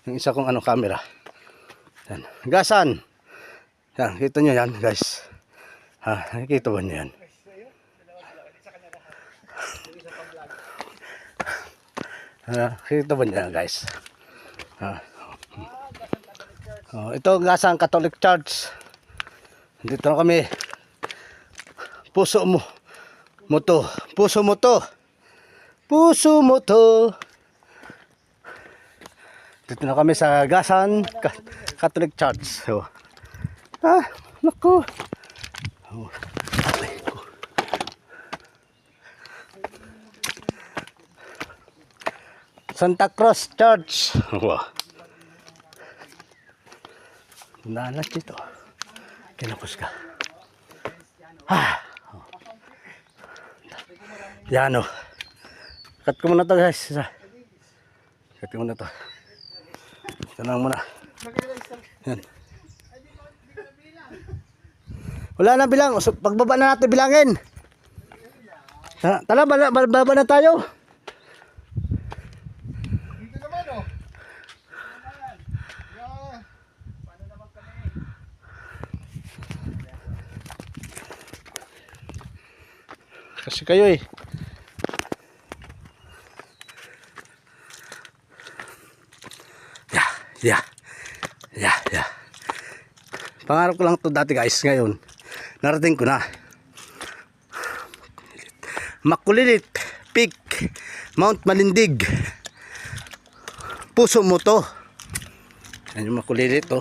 Yung isa kong ano camera. Yan. Gasan. Yan, kita nyo yan guys. Ha, nakikita ba nyo yan? Kita ba nyo yan guys? Ito Gasan Catholic Church. Dito na kami. Puso mo. Moto. Puso mo to. Puso mo to. Dito na kami sa Gasan Catholic Church. So, naku. Santa Cruz Church. Wow. Nanas dito. Kinapos ka. Yan o. Cut ko muna to guys. Cut ko muna to. Ito lang muna. Yan. Wala na bilang. Pagbaba na natin bilangin. Tala, baba na tayo. Dito naman o. Kasi kayo eh. Yeah. Pangarap ko lang to dati guys. Ngayon, narating ko na. Makulilit Peak, Mount Malindig. Puso mo to. Yan yung Makulilit to.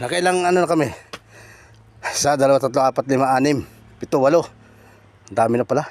Nakailang ano na kami? 1, 2, 3, 4, 5, 6, 7, 8. Dami na pala.